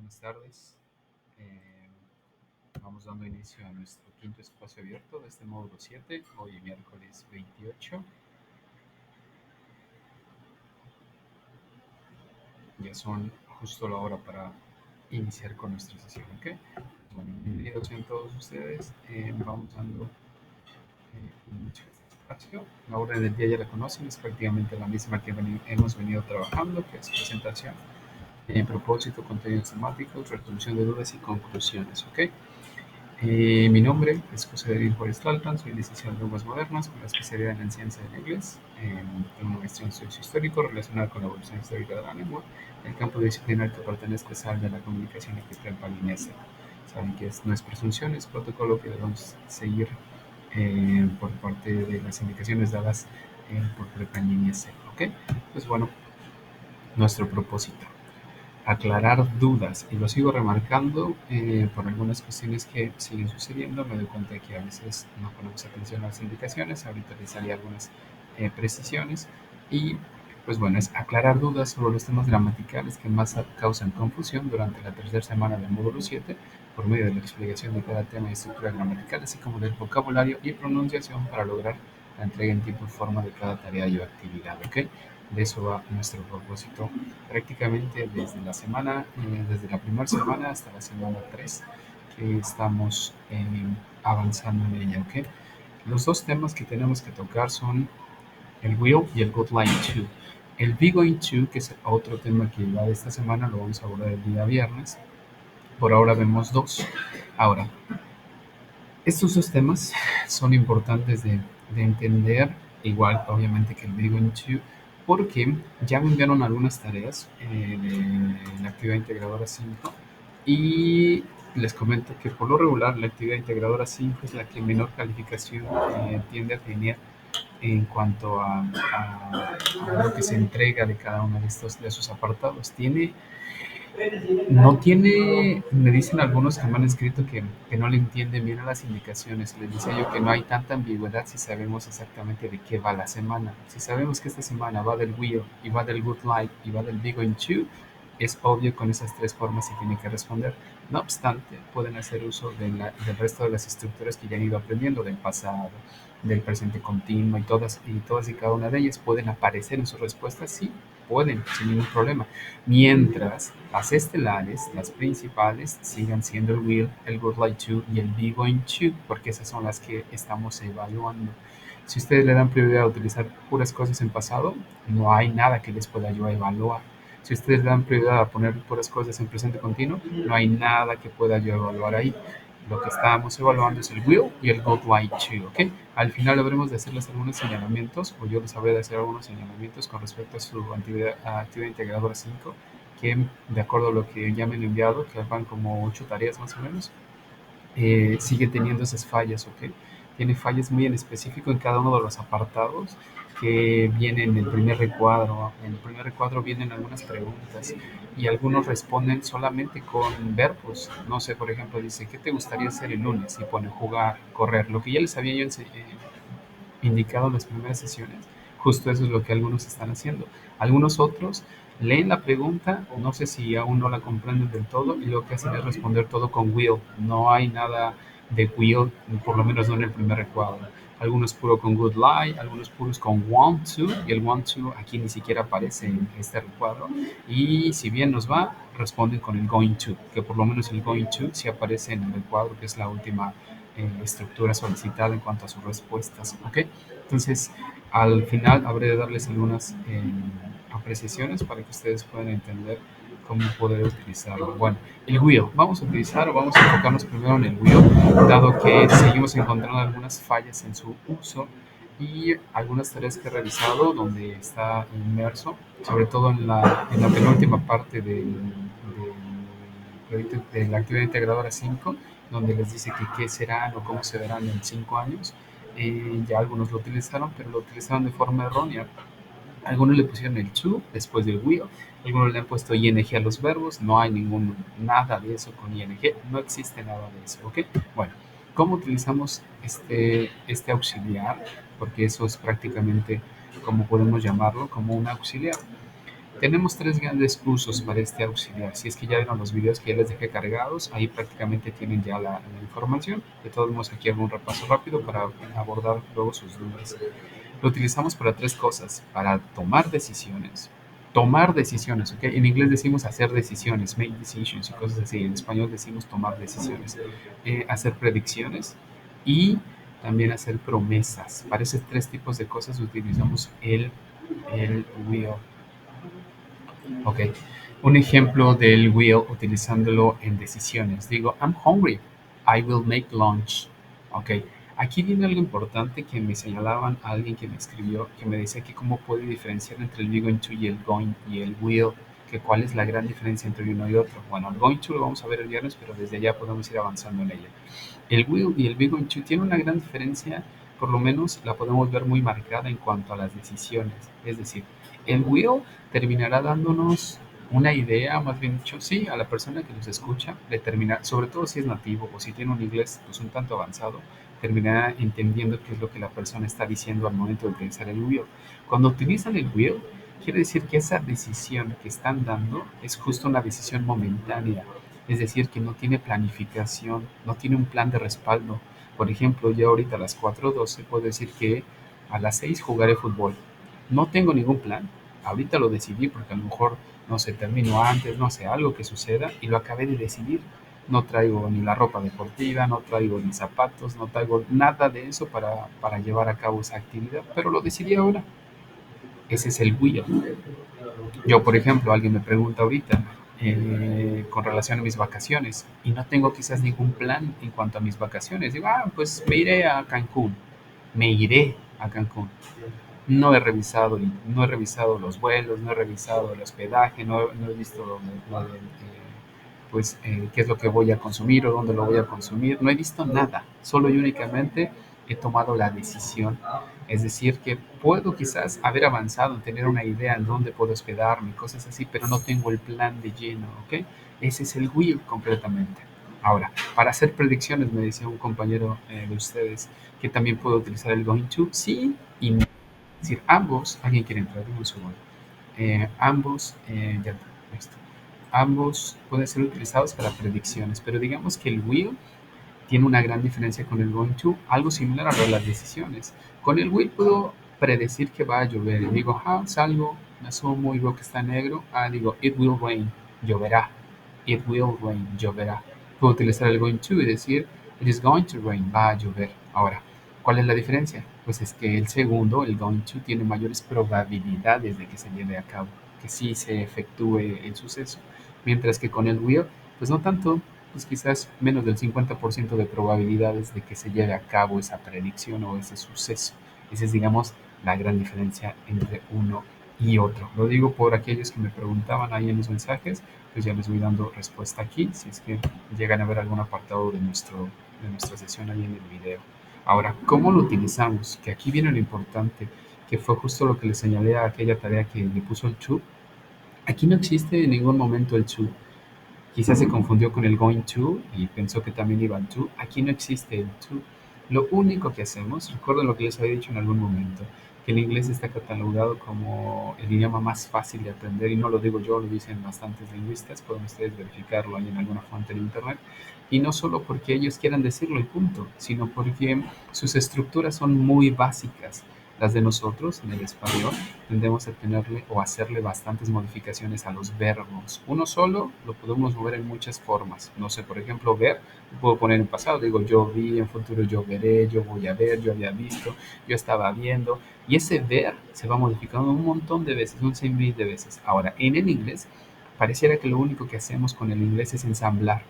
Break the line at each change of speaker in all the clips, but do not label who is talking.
buenas tardes. Eh, Vamos dando inicio a nuestro quinto espacio abierto de este módulo 7, hoy miércoles 28. Ya son justo la hora para iniciar con nuestra sesión, ¿ok? Bueno, bienvenidos a todos ustedes. Vamos dando inicio a este espacio. La orden del día ya la conocen, es prácticamente la misma que hemos venido trabajando, que es presentación, propósito, contenidos temáticos, resolución de dudas y conclusiones, ¿ok? Mi nombre es José David Juárez Tlalpan, soy licenciado en lenguas modernas con la especialidad en ciencia del inglés. Tengo una maestría en estudios históricos relacionada con la evolución histórica de la lengua. El campo disciplinar que pertenezco es al de la comunicación escrita en Palinese. Saben que no es presunción, es protocolo que debemos seguir por parte de las indicaciones dadas por Palinese. ¿Ok? Pues bueno, nuestro propósito aclarar dudas, y lo sigo remarcando por algunas cuestiones que siguen sucediendo. Me doy cuenta de que a veces no ponemos atención a las indicaciones. Ahorita les haría algunas precisiones, y pues bueno, es aclarar dudas sobre los temas gramaticales que más causan confusión durante la tercera semana del módulo 7 por medio de la explicación de cada tema y estructura gramatical, así como del vocabulario y pronunciación para lograr la entrega en tiempo y forma de cada tarea y actividad, ¿ok? De eso va nuestro propósito prácticamente desde desde la primera semana hasta la semana 3 que estamos avanzando en ella, ¿ok? Los dos temas que tenemos que tocar son el will y el good line to. El be going to, que es otro tema que va de esta semana, lo vamos a abordar el día viernes. Por ahora vemos dos. Ahora, estos dos temas son importantes de entender, igual obviamente que el be going to, porque ya me enviaron algunas tareas de la actividad integradora 5, y les comento que por lo regular la actividad integradora 5 es la que menor calificación tiende a tener en cuanto a lo que se entrega de cada uno de esos apartados. No tiene, me dicen algunos que me han escrito que no le entienden bien a las indicaciones. Les decía yo que no hay tanta ambigüedad si sabemos exactamente de qué va la semana. Si sabemos que esta semana va del will y va del good life y va del big going to, es obvio con esas tres formas se tiene que responder. No obstante, pueden hacer uso del resto de las estructuras que ya han ido aprendiendo, del pasado, del presente continuo, y todas y cada una de ellas pueden aparecer en sus respuestas. Sí, pueden, sin ningún problema, mientras las estelares, las principales, sigan siendo el will, el good like to y el be going to, porque esas son las que estamos evaluando. Si ustedes le dan prioridad a utilizar puras cosas en pasado, no hay nada que les pueda yo evaluar. Si ustedes le dan prioridad a poner puras cosas en presente continuo, no hay nada que pueda yo evaluar ahí. Lo que estamos evaluando es el will y el good like to, ¿ok? Al final habremos de hacerles algunos señalamientos, o yo les habré de hacer algunos señalamientos con respecto a su actividad integradora 5, que de acuerdo a lo que ya me han enviado, que van como 8 tareas más o menos, sigue teniendo esas fallas, ¿ok? Tiene fallas muy en específico en cada uno de los apartados que vienen en el primer recuadro. En el primer recuadro vienen algunas preguntas y algunos responden solamente con verbos. No sé, por ejemplo, dice, ¿qué te gustaría hacer el lunes? Y pone jugar, correr, lo que ya les había yo indicado en las primeras sesiones. Justo eso es lo que algunos están haciendo. Algunos otros leen la pregunta, no sé si aún no la comprenden del todo, y lo que hacen es responder todo con will. No hay nada de will, por lo menos no en el primer recuadro. Algunos puro con good lie, algunos puros con want to, y el want to aquí ni siquiera aparece en este recuadro. Y si bien nos va, responden con el going to, que por lo menos el going to sí aparece en el recuadro, que es la última estructura solicitada en cuanto a sus respuestas, ¿ok? Entonces, al final habré de darles algunas apreciaciones para que ustedes puedan entender cómo poder utilizarlo. Bueno, el will, vamos a enfocarnos primero en el will, dado que seguimos encontrando algunas fallas en su uso y algunas tareas que he realizado donde está inmerso, sobre todo en la penúltima parte de la actividad integradora 5, donde les dice que qué serán o cómo se verán en 5 años. Ya algunos lo utilizaron, pero lo utilizaron de forma errónea. Algunos le pusieron el to después del will, algunos le han puesto ing a los verbos. No hay nada de eso con ing, no existe nada de eso, ¿ok? Bueno, ¿cómo utilizamos este auxiliar? Porque eso es prácticamente como podemos llamarlo, como un auxiliar. Tenemos tres grandes usos para este auxiliar. Si es que ya vieron los videos que ya les dejé cargados, ahí prácticamente tienen ya la información. De todos modos, aquí hago un repaso rápido para abordar luego sus dudas. Lo utilizamos para tres cosas: para tomar decisiones, ¿ok? En inglés decimos hacer decisiones, make decisions y cosas así. En español decimos tomar decisiones. Hacer predicciones y también hacer promesas. Para esos tres tipos de cosas utilizamos el will. Ok. Un ejemplo del will utilizándolo en decisiones. Digo, I'm hungry. I will make lunch. Ok. Aquí viene algo importante que me señalaban a alguien que me escribió, que me decía que cómo puede diferenciar entre el be going to y el going y el will, que cuál es la gran diferencia entre uno y otro. Bueno, el going to lo vamos a ver el viernes, pero desde ya podemos ir avanzando en ella. El will y el be going to tienen una gran diferencia, por lo menos la podemos ver muy marcada en cuanto a las decisiones. Es decir, el will terminará dándonos una idea, más bien dicho, sí, a la persona que nos escucha, determinar, sobre todo si es nativo o si tiene un inglés pues un tanto avanzado, terminará entendiendo qué es lo que la persona está diciendo al momento de utilizar el will. Cuando utilizan el will, quiere decir que esa decisión que están dando es justo una decisión momentánea, es decir, que no tiene planificación, no tiene un plan de respaldo. Por ejemplo, yo ahorita a las 4:12 puedo decir que a las 6 jugaré fútbol. No tengo ningún plan, ahorita lo decidí porque a lo mejor, no sé, termino antes, no sé, algo que suceda y lo acabé de decidir. No traigo ni la ropa deportiva, no traigo ni zapatos, no traigo nada de eso para llevar a cabo esa actividad, pero lo decidí ahora. Ese es el will. Yo, por ejemplo, alguien me pregunta ahorita con relación a mis vacaciones y no tengo quizás ningún plan en cuanto a mis vacaciones. Digo, pues me iré a Cancún, me iré a Cancún. No he revisado los vuelos, no he revisado el hospedaje, no he visto pues, qué es lo que voy a consumir o dónde lo voy a consumir. No he visto nada, solo y únicamente he tomado la decisión. Es decir, que puedo quizás haber avanzado en tener una idea en dónde puedo hospedarme, cosas así, pero no tengo el plan de lleno, ¿ok? Ese es el will concretamente. Ahora, para hacer predicciones, me decía un compañero de ustedes que también puedo utilizar el going to, sí y no. Es decir, ambos, alguien quiere entrar en un segundo, ya está, listo. Ambos pueden ser utilizados para predicciones, pero digamos que el will tiene una gran diferencia con el going to, algo similar a las decisiones. Con el will puedo predecir que va a llover y digo, salgo, me asomo y veo que está negro, digo, it will rain, lloverá, it will rain, lloverá. Puedo utilizar el going to y decir, it is going to rain, va a llover. Ahora, ¿cuál es la diferencia? Pues es que el segundo, el going to, tiene mayores probabilidades de que se lleve a cabo, que sí se efectúe el suceso, mientras que con el will, pues no tanto, pues quizás menos del 50% de probabilidades de que se lleve a cabo esa predicción o ese suceso. Esa es, digamos, la gran diferencia entre uno y otro. Lo digo por aquellos que me preguntaban ahí en los mensajes, pues ya les voy dando respuesta aquí, si es que llegan a ver algún apartado de nuestra sesión ahí en el video. Ahora, ¿cómo lo utilizamos? Que aquí viene lo importante, que fue justo lo que le señalé a aquella tarea que le puso el to. Aquí no existe en ningún momento el to. Quizás se confundió con el going to y pensó que también iba al to. Aquí no existe el to. Lo único que hacemos, recuerden lo que les había dicho en algún momento, que el inglés está catalogado como el idioma más fácil de aprender, y no lo digo yo, lo dicen bastantes lingüistas, pueden ustedes verificarlo ahí en alguna fuente de internet, y no solo porque ellos quieran decirlo y punto, sino porque sus estructuras son muy básicas. Las de nosotros, en el español, tendemos a tenerle o hacerle bastantes modificaciones a los verbos. Uno solo lo podemos mover en muchas formas. No sé, por ejemplo, ver, lo puedo poner en pasado, digo yo vi, en futuro yo veré, yo voy a ver, yo había visto, yo estaba viendo. Y ese ver se va modificando un montón de veces, un sinfín de veces. Ahora, en el inglés, pareciera que lo único que hacemos con el inglés es ensamblar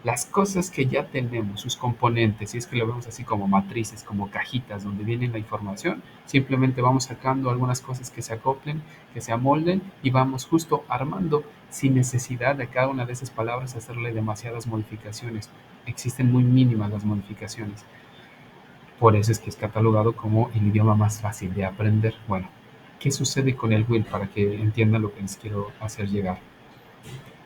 las cosas que ya tenemos, sus componentes, si es que lo vemos así como matrices, como cajitas donde viene la información, simplemente vamos sacando algunas cosas que se acoplen, que se amolden y vamos justo armando sin necesidad de cada una de esas palabras hacerle demasiadas modificaciones. Existen muy mínimas las modificaciones. Por eso es que es catalogado como el idioma más fácil de aprender. Bueno, ¿qué sucede con el will para que entiendan lo que les quiero hacer llegar?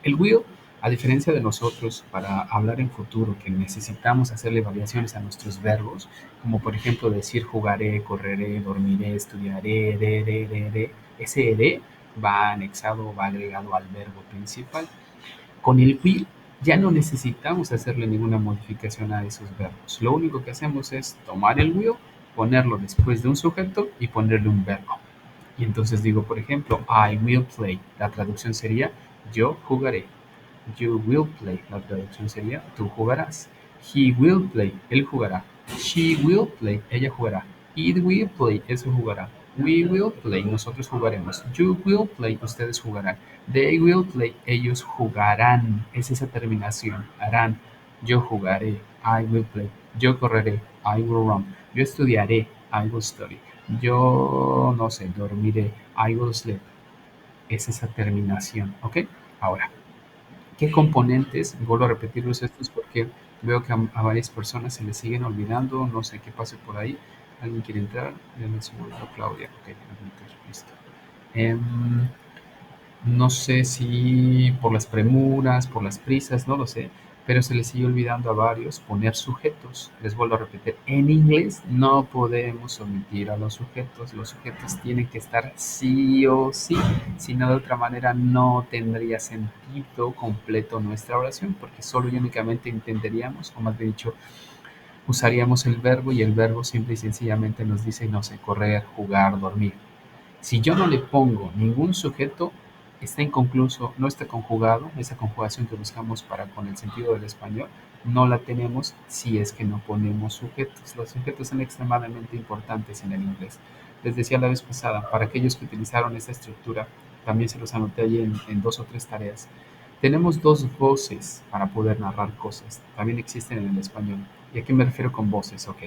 El will, a diferencia de nosotros para hablar en futuro, que necesitamos hacerle variaciones a nuestros verbos, como por ejemplo decir jugaré, correré, dormiré, estudiaré, ese ere va anexado, va agregado al verbo principal. Con el will ya no necesitamos hacerle ninguna modificación a esos verbos. Lo único que hacemos es tomar el will, ponerlo después de un sujeto y ponerle un verbo. Y entonces digo, por ejemplo, I will play. La traducción sería yo jugaré. You will play. La traducción sería tú jugarás. He will play. Él jugará. She will play. Ella jugará. It will play. Eso jugará. We will play. Nosotros jugaremos. You will play. Ustedes jugarán. They will play. Ellos jugarán. Es esa terminación. Harán. Yo jugaré. I will play. Yo correré. I will run. Yo estudiaré. I will study. Yo no sé, dormiré. I will sleep. Es esa terminación. ¿Ok? Ahora, ¿qué componentes? Vuelvo a repetirlos estos porque veo que a varias personas se les siguen olvidando, no sé qué pase por ahí. ¿Alguien quiere entrar? Denme un segundo, Claudia. Ok, admitir, listo. Em, no sé si por las premuras, por las prisas, no lo sé, pero se les sigue olvidando a varios poner sujetos. Les vuelvo a repetir, en inglés no podemos omitir a los sujetos tienen que estar sí o sí, si no de otra manera no tendría sentido completo nuestra oración, porque solo y únicamente entenderíamos, o más bien dicho, usaríamos el verbo y el verbo simple y sencillamente nos dice, no sé, correr, jugar, dormir. Si yo no le pongo ningún sujeto, está inconcluso, no está conjugado, esa conjugación que buscamos para con el sentido del español, no la tenemos si es que no ponemos sujetos. Los sujetos son extremadamente importantes en el inglés. Les decía la vez pasada, para aquellos que utilizaron esta estructura, también se los anoté allí en dos o tres tareas. Tenemos dos voces para poder narrar cosas, también existen en el español. ¿Y a qué me refiero con voces? Ok,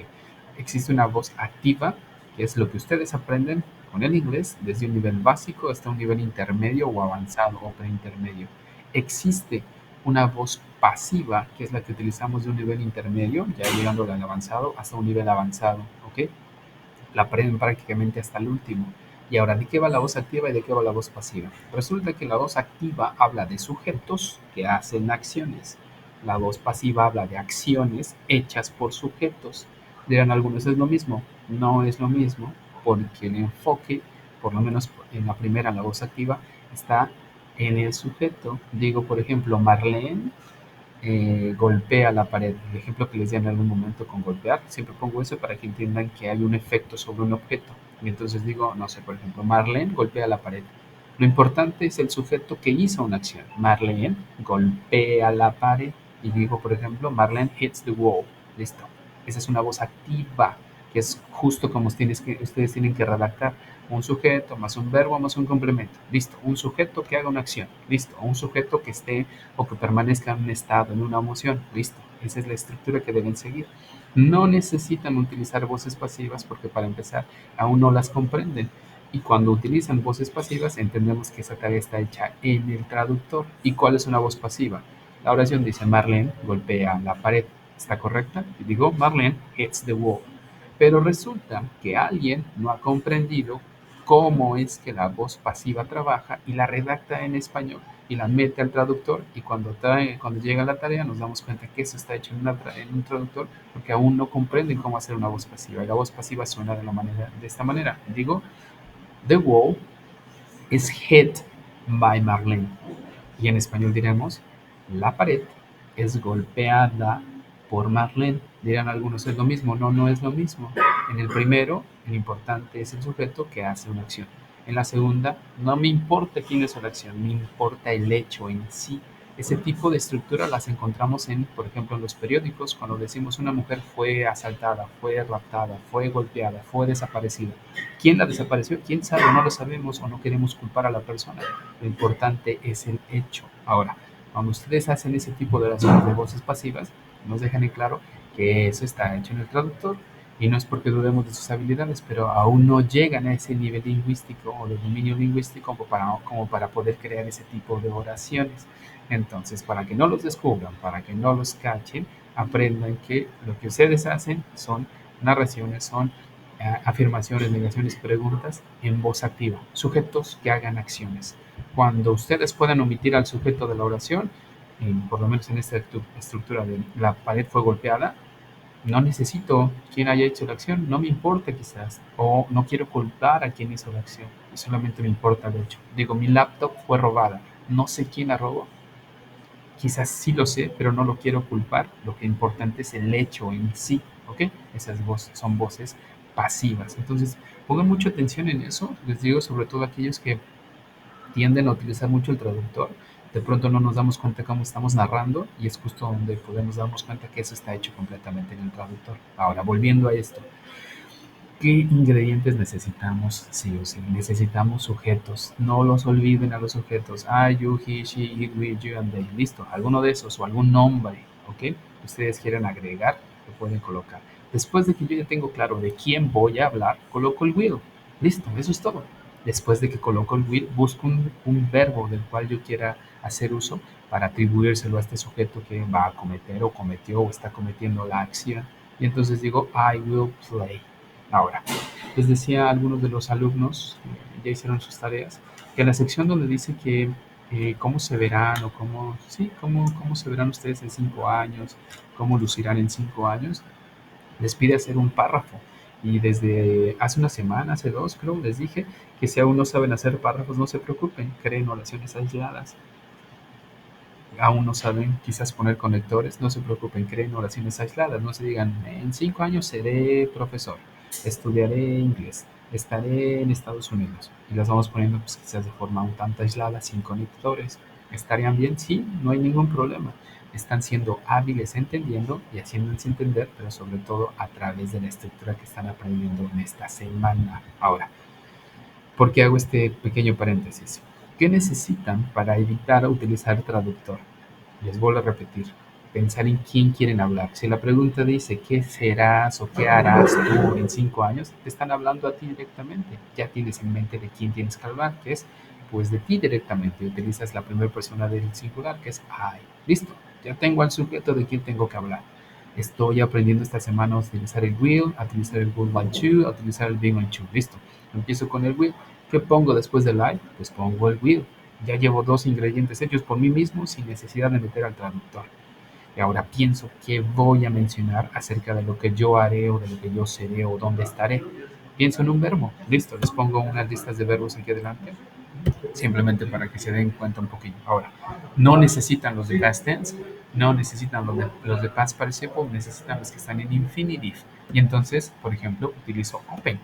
existe una voz activa, que es lo que ustedes aprenden con el inglés desde un nivel básico hasta un nivel intermedio o avanzado o preintermedio. Existe una voz pasiva, que es la que utilizamos de un nivel intermedio, ya llegando al avanzado, hasta un nivel avanzado, ¿ok? La aprenden prácticamente hasta el último. Y ahora, ¿de qué va la voz activa y de qué va la voz pasiva? Resulta que la voz activa habla de sujetos que hacen acciones. La voz pasiva habla de acciones hechas por sujetos. Dirán algunos, ¿es lo mismo? No es lo mismo, porque el enfoque, por lo menos en la primera, en la voz activa, está en el sujeto. Digo, por ejemplo, Marlene golpea la pared. El ejemplo que les di en algún momento con golpear, siempre pongo eso para que entiendan que hay un efecto sobre un objeto. Y entonces digo, no sé, por ejemplo, Marlene golpea la pared. Lo importante es el sujeto que hizo una acción. Marlene golpea la pared. Y digo, por ejemplo, Marlene hits the wall. Listo. Esa es una voz activa, que es justo como ustedes tienen que redactar un sujeto más un verbo más un complemento. Listo. Un sujeto que haga una acción. Listo. Un sujeto que esté o que permanezca en un estado, en una emoción. Listo. Esa es la estructura que deben seguir. No necesitan utilizar voces pasivas porque para empezar aún no las comprenden. Y cuando utilizan voces pasivas entendemos que esa tarea está hecha en el traductor. ¿Y cuál es una voz pasiva? La oración dice Marlene golpea la pared. ¿Está correcta? Y digo Marlene hits the wall. Pero resulta que alguien no ha comprendido cómo es que la voz pasiva trabaja y la redacta en español y la mete al traductor y cuando llega la tarea nos damos cuenta que eso está hecho en un traductor porque aún no comprenden cómo hacer una voz pasiva y la voz pasiva suena de esta manera. Digo, the wall is hit by Marlene y en español diremos, la pared es golpeada por Marlene. Dirán algunos, es lo mismo. No, no es lo mismo. En el primero, el importante es el sujeto que hace una acción. En la segunda, no me importa quién hizo la acción, me importa el hecho en sí. Ese tipo de estructura las encontramos por ejemplo, en los periódicos, cuando decimos una mujer fue asaltada, fue raptada, fue golpeada, fue desaparecida. ¿Quién la desapareció? ¿Quién sabe? No lo sabemos o no queremos culpar a la persona. Lo importante es el hecho. Ahora, cuando ustedes hacen ese tipo de oraciones de voces pasivas, nos dejan en claro que eso está hecho en el traductor y no es porque dudemos de sus habilidades, pero aún no llegan a ese nivel lingüístico o de dominio lingüístico como para poder crear ese tipo de oraciones. Entonces, para que no los descubran, para que no los cachen, aprendan que lo que ustedes hacen son narraciones, son afirmaciones, negaciones, preguntas en voz activa, sujetos que hagan acciones. Cuando ustedes puedan omitir al sujeto de la oración, por lo menos en esta estructura de la pared fue golpeada, No necesito quién haya hecho la acción, no me importa quizás, o no quiero culpar a quien hizo la acción, solamente me importa el hecho. Digo, mi laptop fue robada, no sé quién la robó, quizás sí lo sé, pero no lo quiero culpar, lo que es importante es el hecho en sí, ¿ok? Esas voces son voces pasivas. Entonces, pongan mucha atención en eso, les digo, sobre todo aquellos que tienden a utilizar mucho el traductor, de pronto no nos damos cuenta cómo estamos narrando y es justo donde podemos darnos cuenta que eso está hecho completamente en el traductor. Ahora, volviendo a esto, ¿qué ingredientes necesitamos? Sí o sí, necesitamos sujetos. No los olviden a los sujetos. I, you, he, she, it, we, you, and they. Listo. Alguno de esos o algún nombre, ¿ok? Que ustedes quieran agregar, lo pueden colocar. Después de que yo ya tengo claro de quién voy a hablar, coloco el will. Listo, eso es todo. Después de que coloco el will, busco un verbo del cual yo quiera hacer uso para atribuírselo a este sujeto que va a cometer o cometió o está cometiendo la acción. Y entonces digo, I will play. Ahora, les decía a algunos de los alumnos, ya hicieron sus tareas, que en la sección donde dice que cómo se verán o cómo, sí, cómo se verán ustedes en 5 años, cómo lucirán en 5 años, les pide hacer un párrafo. Y desde hace una semana, hace dos, creo, les dije que si aún no saben hacer párrafos, no se preocupen, creen oraciones aisladas. Aún no saben quizás poner conectores, no se preocupen, creen oraciones aisladas, no se digan, en 5 años seré profesor, estudiaré inglés, estaré en Estados Unidos y las vamos poniendo pues, quizás de forma un tanto aislada, sin conectores. ¿Estarían bien? Sí, no hay ningún problema. Están siendo hábiles entendiendo y haciéndose entender, pero sobre todo a través de la estructura que están aprendiendo en esta semana. Ahora, ¿por qué hago este pequeño paréntesis? ¿Qué necesitan para evitar utilizar traductor? Les vuelvo a repetir, pensar en quién quieren hablar. Si la pregunta dice qué serás o qué harás tú en 5 años, te están hablando a ti directamente. Ya tienes en mente de quién tienes que hablar, que es pues de ti directamente. Utilizas la primera persona del singular, que es I. Listo, ya tengo al sujeto de quién tengo que hablar. Estoy aprendiendo esta semana a utilizar el will, a utilizar el would like to, a utilizar el being on to. Listo, empiezo con el will. ¿Qué pongo después del I? Pues pongo el will. Ya llevo dos ingredientes hechos por mí mismo sin necesidad de meter al traductor. Y ahora pienso qué voy a mencionar acerca de lo que yo haré o de lo que yo seré o dónde estaré. Pienso en un verbo. Listo, les pongo unas listas de verbos aquí adelante, simplemente para que se den cuenta un poquillo. Ahora, no necesitan los de past tense, no necesitan los de past participle, necesitan los que están en infinitive. Y entonces, por ejemplo, utilizo open.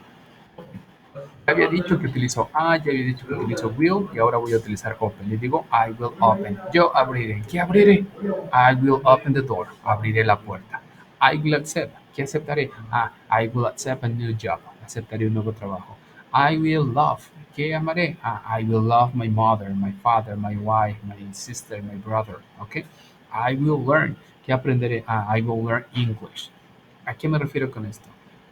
Ya había dicho que utilizo ya había dicho que utilizo will y ahora voy a utilizar open. Le digo I will open. Yo abriré. ¿Qué abriré? I will open the door. Abriré la puerta. I will accept. ¿Qué aceptaré? I will accept a new job. Aceptaré un nuevo trabajo. I will love. ¿Qué amaré? I will love my mother, my father, my wife, my sister, my brother. ¿Ok? I will learn. ¿Qué aprenderé? I will learn English. ¿A qué me refiero con esto?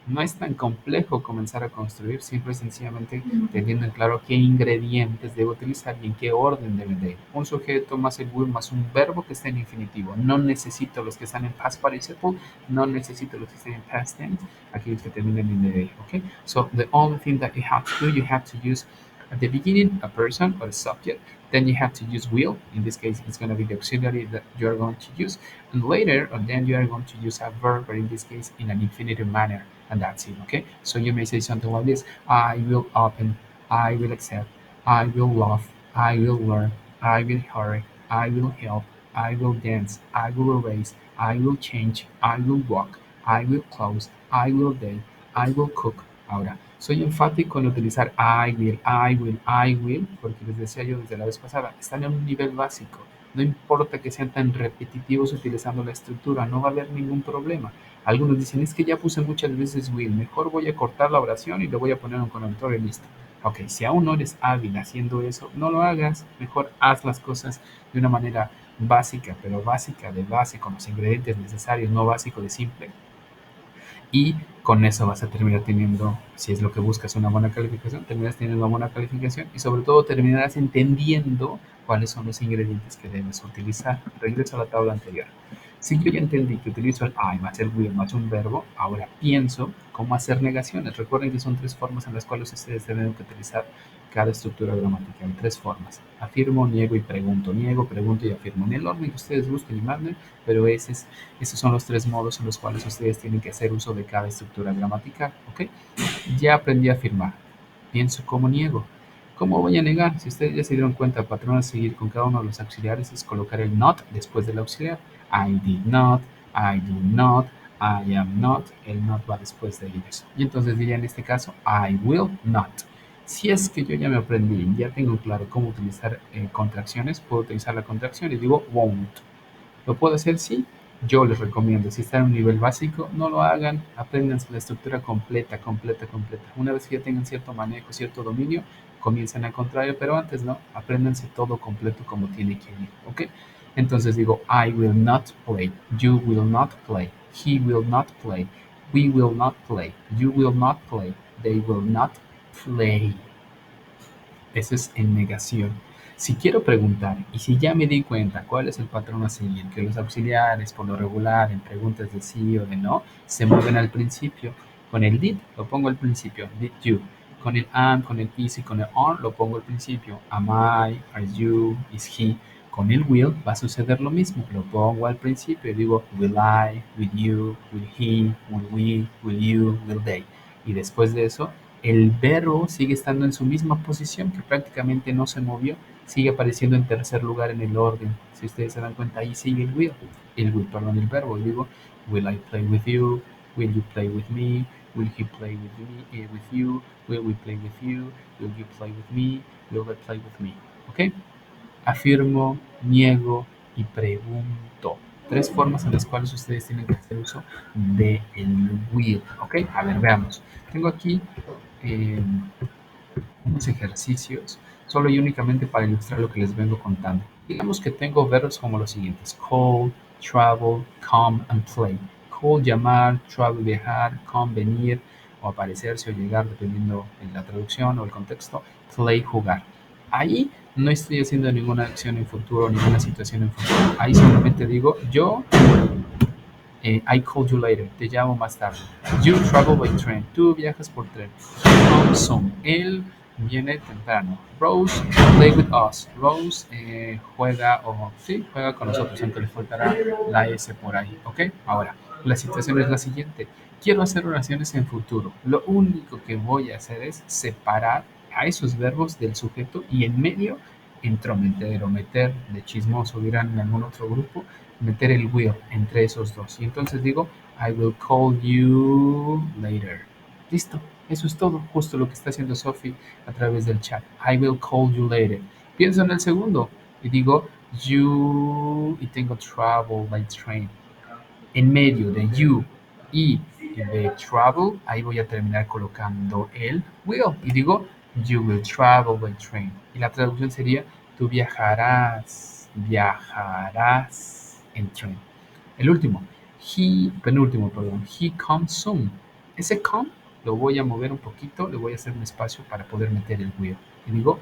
No es tan complejo comenzar a construir, siempre y sencillamente teniendo en claro qué ingredientes debo utilizar y en qué orden deben de ir. Un sujeto más el will más un verbo que esté en infinitivo. No necesito los que están en past participle, no necesito los que estén en past tense, aquellos que terminen en the. Okay? So the only thing that you have to do, you have to use at the beginning a person or a subject, then you have to use will. In this case, it's going to be the auxiliary that you are going to use. And later, and then you are going to use a verb, but in this case, in an infinitive manner. And that's it, okay? So you may say something like this: I will open, I will accept, I will love, I will learn, I will hurry, I will help, I will dance, I will erase, I will change, I will walk, I will close, I will date, I will cook. Ahora, soy enfático en utilizar I will, porque les decía yo desde la vez pasada, están en un nivel básico. No importa que sean tan repetitivos utilizando la estructura, no va a haber ningún problema. Algunos dicen, es que ya puse muchas veces will, mejor voy a cortar la oración y le voy a poner un conector y listo. Ok, si aún no eres hábil haciendo eso, no lo hagas, mejor haz las cosas de una manera básica, pero básica de base, con los ingredientes necesarios, no básico de simple. Y con eso vas a terminar teniendo, si es lo que buscas, una buena calificación, terminas teniendo una buena calificación y sobre todo terminarás entendiendo cuáles son los ingredientes que debes utilizar. Regreso a la tabla anterior. Si yo ya entendí que utilizo el I más el will más un verbo, ahora pienso cómo hacer negaciones. Recuerden que son tres formas en las cuales ustedes deben utilizar cada estructura gramatical. 3 formas. Afirmo, niego y pregunto. Niego, pregunto y afirmo. En el orden que ustedes busquen y manden, pero esos son los 3 modos en los cuales ustedes tienen que hacer uso de cada estructura gramatical. ¿Ok? Ya aprendí a afirmar. Pienso como niego. ¿Cómo voy a negar? Si ustedes ya se dieron cuenta, el patrón a seguir con cada uno de los auxiliares es colocar el not después del auxiliar. I did not, I do not, I am not. El not va después de ellos. Y entonces diría en este caso, I will not. Si es que yo ya me aprendí, ya tengo claro cómo utilizar contracciones, puedo utilizar la contracción y digo won't. ¿Lo puedo hacer? Sí. Yo les recomiendo, si están en un nivel básico, no lo hagan, apréndanse la estructura completa, completa, completa. Una vez que ya tengan cierto manejo, cierto dominio, comiencen al contrario, pero antes no, apréndanse todo completo como tiene que ir, ¿ok? Entonces digo, I will not play, you will not play, he will not play, we will not play, you will not play, they will not play. Eso es en negación. Si quiero preguntar y si ya me di cuenta cuál es el patrón a seguir, que los auxiliares por lo regular en preguntas de sí o de no se mueven al principio, con el did lo pongo al principio, did you. Con el am, con el is y con el are lo pongo al principio, am I, are you, is he. Con el will va a suceder lo mismo, lo pongo al principio y digo will I, will you, will he, will we, will you, will they. Y después de eso el verbo sigue estando en su misma posición, que prácticamente no se movió, sigue apareciendo en tercer lugar en el orden. Si ustedes se dan cuenta, ahí sigue el verbo. Y digo, will I play with you? Will you play with me? Will he play with me, with you? Will we play with you? Will you play with me? Will they play with me? ¿Ok? Afirmo, niego y pregunto. 3 formas en las cuales ustedes tienen que hacer uso de el will. ¿Ok? A ver, veamos. Tengo aquí eh, unos ejercicios solo y únicamente para ilustrar lo que les vengo contando. Digamos que tengo verbos como los siguientes: call, travel, come and play. Call, llamar; travel, viajar; come, venir o aparecerse o llegar dependiendo de la traducción o el contexto; play, jugar. Ahí no estoy haciendo ninguna acción en futuro, ninguna situación en futuro. Ahí solamente digo yo I call you later, te llamo más tarde. You travel by train, tú viajas por tren. He comes soon, él viene temprano. Rose play with us, Rose juega juega con nosotros, aunque le faltará la S por ahí, ¿ok? Ahora, la situación es la siguiente. Quiero hacer oraciones en futuro. Lo único que voy a hacer es separar a esos verbos del sujeto y en medio entrometer o meter de chismoso, dirán en algún otro grupo, meter el will entre esos dos. Y entonces digo, I will call you later. Listo, eso es todo, justo lo que está haciendo Sophie a través del chat. I will call you later. Pienso en el segundo y digo, you, y tengo travel by train. En medio de you y de travel, ahí voy a terminar colocando el will. Y digo, you will travel by train. Y la traducción sería, tú viajarás en tren. El último, penúltimo, perdón, he comes soon. Ese come lo voy a mover un poquito, le voy a hacer un espacio para poder meter el will. Y digo,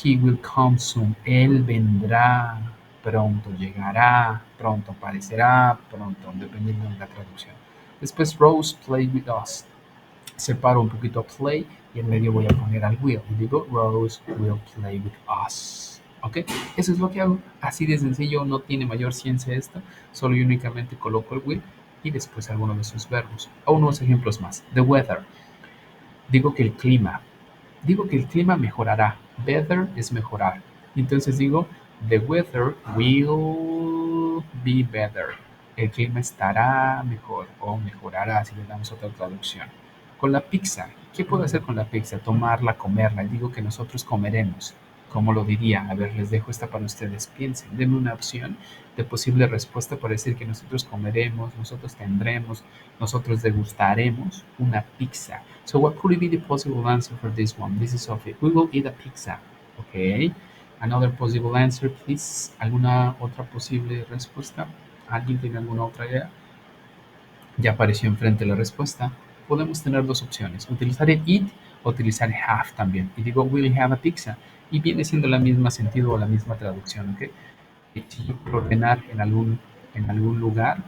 he will come soon. Él vendrá pronto, llegará, pronto aparecerá, pronto, dependiendo de la traducción. Después, Rose play with us. Separo un poquito play y en medio voy a poner al will. Y digo, Rose will play with us. ¿Ok? Eso es lo que hago. Así de sencillo, no tiene mayor ciencia esto. Solo y únicamente coloco el will y después alguno de sus verbos. O unos ejemplos más. The weather. Digo que el clima. Digo que el clima mejorará. Better es mejorar. Entonces digo, the weather will be better. El clima estará mejor o mejorará si le damos otra traducción. Con la pizza, ¿qué puedo hacer con la pizza? Tomarla, comerla. Digo que nosotros comeremos. ¿Cómo lo diría? A ver, les dejo esta para ustedes. Piensen, denme una opción de posible respuesta para decir que nosotros comeremos, nosotros tendremos, nosotros degustaremos una pizza. So what could be the possible answer for this one? This is Sophie. We will eat a pizza. Okay. Another possible answer, please. ¿Alguna otra posible respuesta? ¿Alguien tiene alguna otra idea? Ya apareció enfrente la respuesta. Podemos tener dos opciones: utilizar el eat o utilizar have también. Y digo, we'll have a pizza. Y viene siendo la misma sentido o la misma traducción, ¿ok? Si yo quiero ordenar en algún lugar,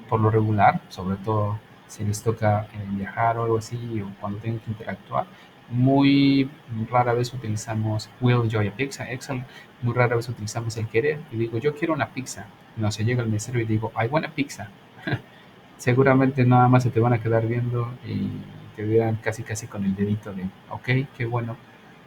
por lo regular, sobre todo si les toca viajar o algo así, o cuando tengan que interactuar, Muy rara vez utilizamos will enjoy a pizza. Excel, muy rara vez utilizamos el querer. Y digo, yo quiero una pizza. No se llega el mesero y digo, I want a pizza. Seguramente nada más se te van a quedar viendo y te dirán casi casi con el dedito de, ok, qué bueno,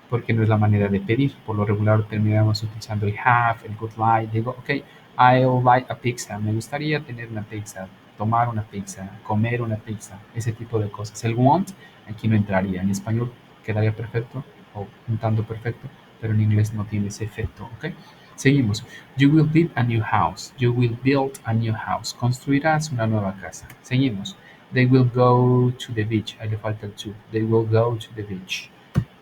porque no es la manera de pedir. Por lo regular terminamos utilizando el have, el good like. Digo, ok, I'll like a pizza. Me gustaría tener una pizza, tomar una pizza, comer una pizza, ese tipo de cosas. El want aquí no entraría. En español quedaría perfecto o un tanto perfecto, pero en inglés no tiene ese efecto, ok. Seguimos. You will build a new house. You will build a new house. Construirás una nueva casa. Seguimos. They will go to the beach. Ahí le falta el to. They will go to the beach.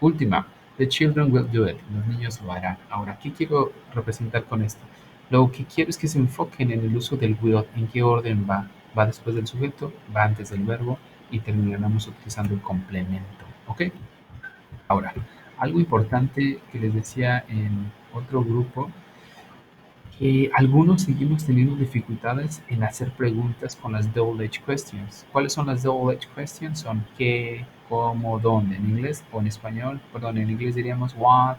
Última. The children will do it. Los niños lo harán. Ahora, ¿qué quiero representar con esto? Lo que quiero es que se enfoquen en el uso del will. ¿En qué orden va? Va después del sujeto, va antes del verbo y terminamos utilizando el complemento. ¿Ok? Ahora, algo importante que les decía en otro grupo, que algunos seguimos teniendo dificultades en hacer preguntas con las double edge questions. ¿Cuáles son las double edge questions? Son qué, cómo, dónde. En inglés o en español, perdón, en inglés diríamos what,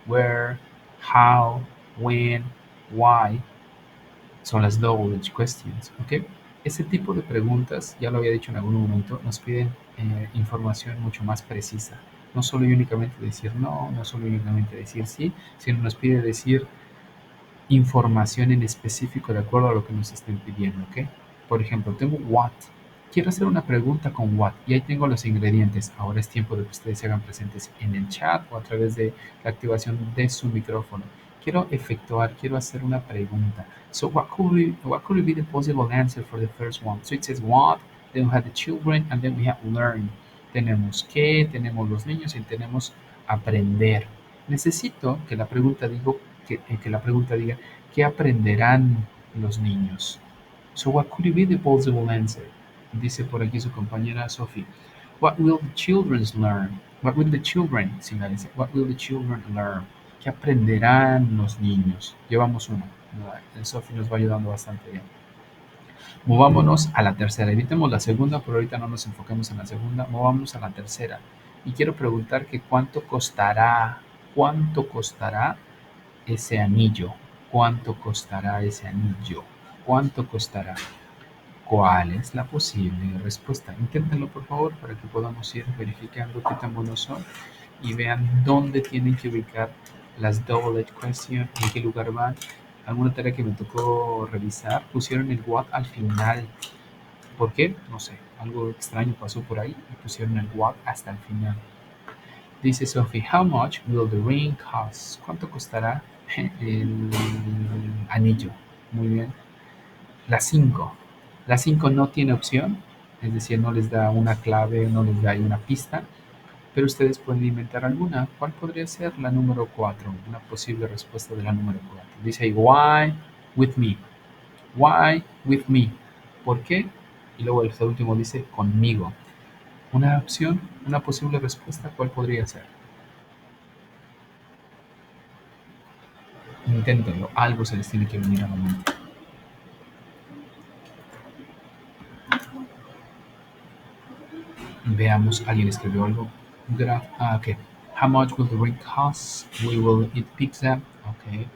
where, how, when, why. Son las double edge questions, ¿ok? Ese tipo de preguntas, ya lo había dicho en algún momento, nos piden información mucho más precisa. No solo y únicamente decir no, no solo y únicamente decir sí, sino nos pide decir información en específico de acuerdo a lo que nos estén pidiendo, ¿ok? Por ejemplo, tengo what. Quiero hacer una pregunta con what y ahí tengo los ingredientes. Ahora es tiempo de que ustedes se hagan presentes en el chat o a través de la activación de su micrófono. Quiero efectuar, quiero hacer una pregunta. So what could be the possible answer for the first one? So it says what, then we have the children, and then we have learn. Tenemos qué, tenemos los niños y tenemos aprender. Necesito que la pregunta que la pregunta diga ¿qué aprenderán los niños? So what could be the possible answer? Dice por aquí su compañera Sophie. What will the children learn? What will the children, dice, what will the children learn? ¿Qué aprenderán los niños? Llevamos uno. Sophie nos va ayudando bastante bien. Movámonos a la tercera. Evitemos la segunda, pero ahorita no nos enfoquemos en la segunda. Movámonos a la tercera. Y quiero preguntar que cuánto costará ese anillo. ¿Cuánto costará ese anillo? ¿Cuánto costará? ¿Cuál es la posible respuesta? Inténtenlo por favor para que podamos ir verificando qué tan buenos son y vean dónde tienen que ubicar las double edge question, en qué lugar van. Alguna tarea que me tocó revisar, pusieron el what al final. ¿Por qué? No sé. Algo extraño pasó por ahí y pusieron el what hasta el final. Dice Sophie, how much will the ring cost? ¿Cuánto costará el anillo? Muy bien. La 5. La 5 no tiene opción, es decir, no les da una clave, no les da ahí una pista, pero ustedes pueden inventar alguna. ¿Cuál podría ser la número 4? Una posible respuesta de la número 4. Dice ahí, why with me? Why with me? ¿Por qué? Y luego el último dice, conmigo. Una opción, una posible respuesta, ¿cuál podría ser? Inténtenlo, algo se les tiene que venir a la mente. Veamos, alguien escribió algo. Ok. How much will the ring cost? We will eat pizza. Ok.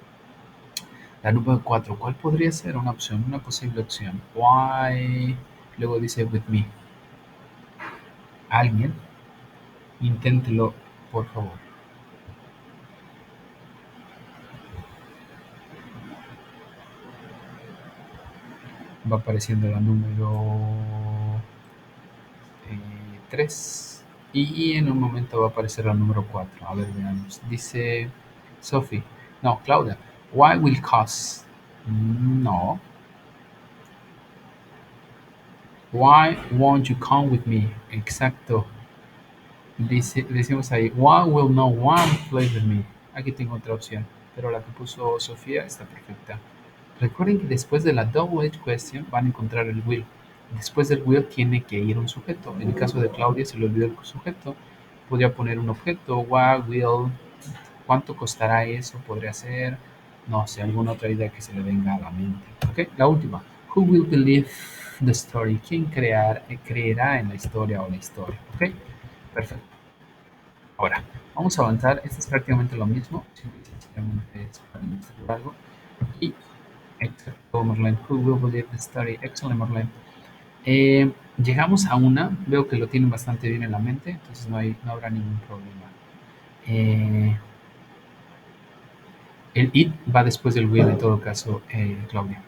La número 4, ¿cuál podría ser una opción, una posible opción? Why? Luego dice with me. Alguien, inténtelo, por favor. Va apareciendo la número 3 y en un momento va a aparecer la número 4. A ver, veamos. Dice Sophie. No, Claudia. Why will cost? No. Why won't you come with me? Exacto. Decimos ahí, why will no one play with me? Aquí tengo otra opción, pero la que puso Sofía está perfecta. Recuerden que después de la double edge question van a encontrar el will. Después del will tiene que ir un sujeto. En el caso de Claudia se le olvidó el sujeto. Podría poner un objeto, what will, cuánto costará eso, podría ser, no sé, alguna otra idea que se le venga a la mente. ¿Ok? La última, who will believe the story? ¿Quién creerá en la historia o la historia? ¿Ok? Perfecto. Ahora, vamos a avanzar. Esto es prácticamente lo mismo. Simplemente es para ilustrar algo. Y, exacto, Marlene. Who will believe the story? Excellent, Marlene. Llegamos a una. Veo que lo tienen bastante bien en la mente, entonces no habrá ningún problema. Eh, el it va después del will en todo caso, Claudia.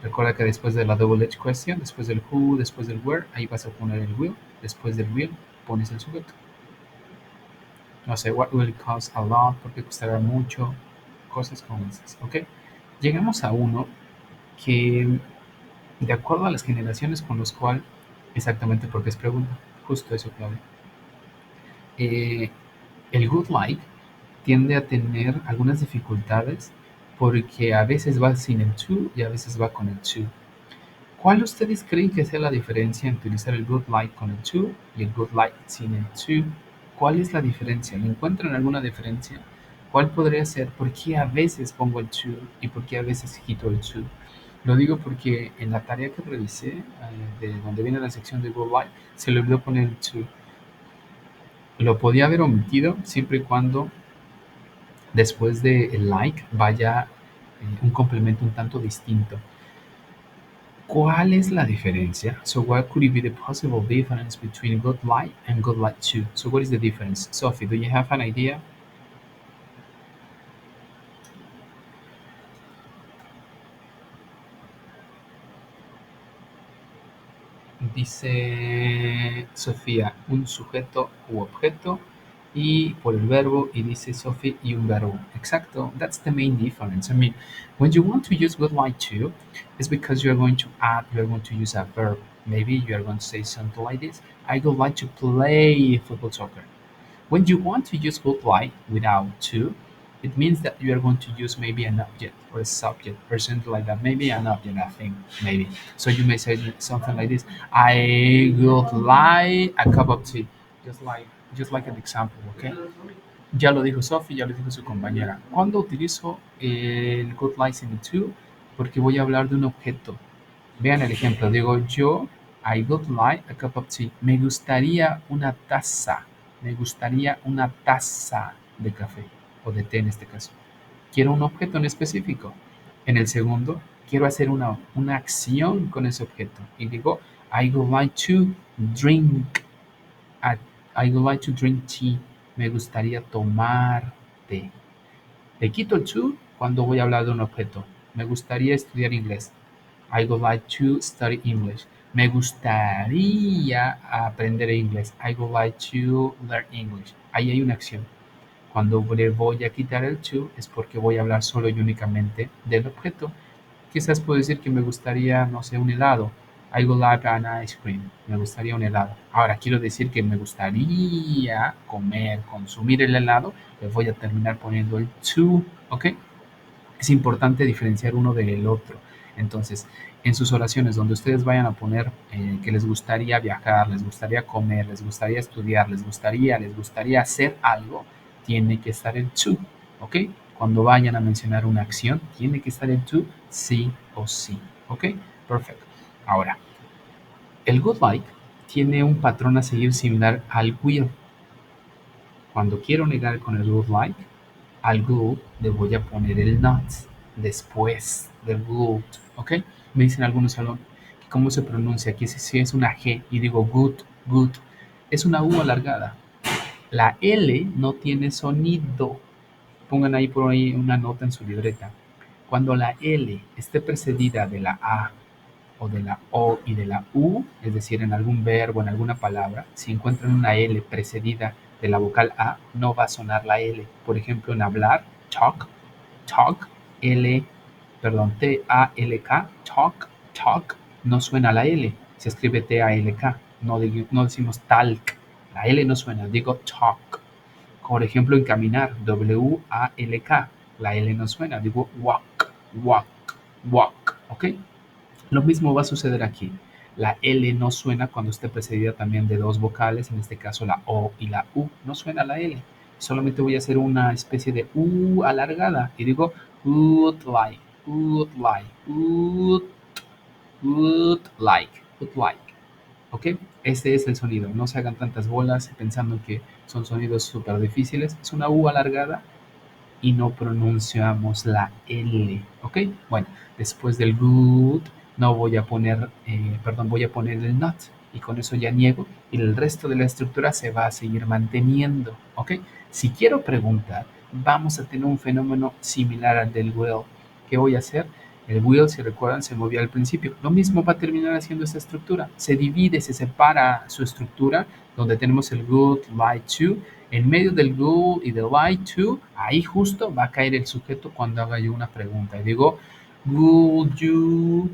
Recuerda que después de la double edge question, después del who, después del where, ahí vas a poner el will. Después del will pones el sujeto. No sé, what will cost a lot, porque costará mucho, cosas como esas, ¿ok? Llegamos a uno que, de acuerdo a las generaciones con los cuales, exactamente porque es pregunta, justo eso, Claudia. Eh, el good like tiende a tener algunas dificultades porque a veces va sin el to y a veces va con el to. ¿Cuál ustedes creen que sea la diferencia entre utilizar el good like con el to y el good like sin el to? ¿Cuál es la diferencia? ¿Le encuentran alguna diferencia? ¿Cuál podría ser? ¿Por qué a veces pongo el to y por qué a veces quito el to? Lo digo porque en la tarea que revisé, de donde viene la sección de good like, se le olvidó poner el to. Lo podía haber omitido siempre y cuando después de el like vaya un complemento un tanto distinto. ¿Cuál es la diferencia? So what could it be the possible difference between good light and good light 2? So what is the difference? Sophie, do you have an idea? Dice Sofía, un sujeto u objeto y por el verbo y dice Sophie y un verbo. Exacto, that's the main difference. I mean, when you want to use would like to, it's because you're going to add, you're going to use a verb. Maybe you're going to say something like this. I would like to play football soccer. When you want to use would like without to, it means that you are going to use maybe an object or a subject or something like that. Maybe an object, I think, maybe. So you may say something like this: I would like a cup of tea. Just like, just like an example, okay? Ya lo dijo Sophie, ya lo dijo su compañera. ¿Cuándo utilizo el would like in to? Porque voy a hablar de un objeto. Vean el ejemplo. Digo yo, I would like a cup of tea. Me gustaría una taza. Me gustaría una taza de café o de té en este caso. Quiero un objeto en específico. En el segundo, quiero hacer una acción con ese objeto. Y digo, I would like to drink. I would like to drink tea. Me gustaría tomar té. Le quito el to cuando voy a hablar de un objeto. Me gustaría estudiar inglés. I would like to study English. Me gustaría aprender inglés. I would like to learn English. Ahí hay una acción. Cuando le voy a quitar el to es porque voy a hablar solo y únicamente del objeto. Quizás puedo decir que me gustaría, no sé, un helado. I would like an ice cream. Me gustaría un helado. Ahora quiero decir que me gustaría comer, consumir el helado. Le voy a terminar poniendo el to, ¿ok? Es importante diferenciar uno del otro. Entonces, en sus oraciones donde ustedes vayan a poner que les gustaría viajar, les gustaría comer, les gustaría estudiar, les gustaría hacer algo, tiene que estar el to, ¿ok? Cuando vayan a mencionar una acción, tiene que estar el to sí o sí, ¿ok? Perfecto. Ahora, el good like tiene un patrón a seguir similar al will. Cuando quiero negar con el good like, al good le voy a poner el not después del good, ¿ok? Me dicen algunos salón cómo se pronuncia aquí si es una G y digo good, good, es una U alargada. La L no tiene sonido. Pongan ahí por ahí una nota en su libreta. Cuando la L esté precedida de la A o de la O y de la U, es decir, en algún verbo, en alguna palabra, si encuentran una L precedida de la vocal A, no va a sonar la L. Por ejemplo, en hablar, talk, talk, L, perdón, T-A-L-K, talk, talk, no suena la L, se escribe T-A-L-K, no decimos talk, la L no suena, digo talk. Por ejemplo, en caminar, W-A-L-K, la L no suena, digo walk, walk, walk, ¿ok? Lo mismo va a suceder aquí. La L no suena cuando esté precedida también de dos vocales, en este caso la O y la U. No suena la L. Solamente voy a hacer una especie de U alargada y digo would like, would like, would like, would like. ¿Ok? Este es el sonido. No se hagan tantas bolas pensando que son sonidos súper difíciles. Es una U alargada y no pronunciamos la L, ¿ok? Bueno, después del good no voy a poner, perdón, voy a poner el not y con eso ya niego y el resto de la estructura se va a seguir manteniendo, ¿ok? Si quiero preguntar, vamos a tener un fenómeno similar al del will. ¿Qué voy a hacer? El will, si recuerdan, se movió al principio. Lo mismo va a terminar haciendo esta estructura. Se divide, se separa su estructura, donde tenemos el good, like to, en medio del go y del like to, ahí justo va a caer el sujeto cuando haga yo una pregunta. Y digo, would you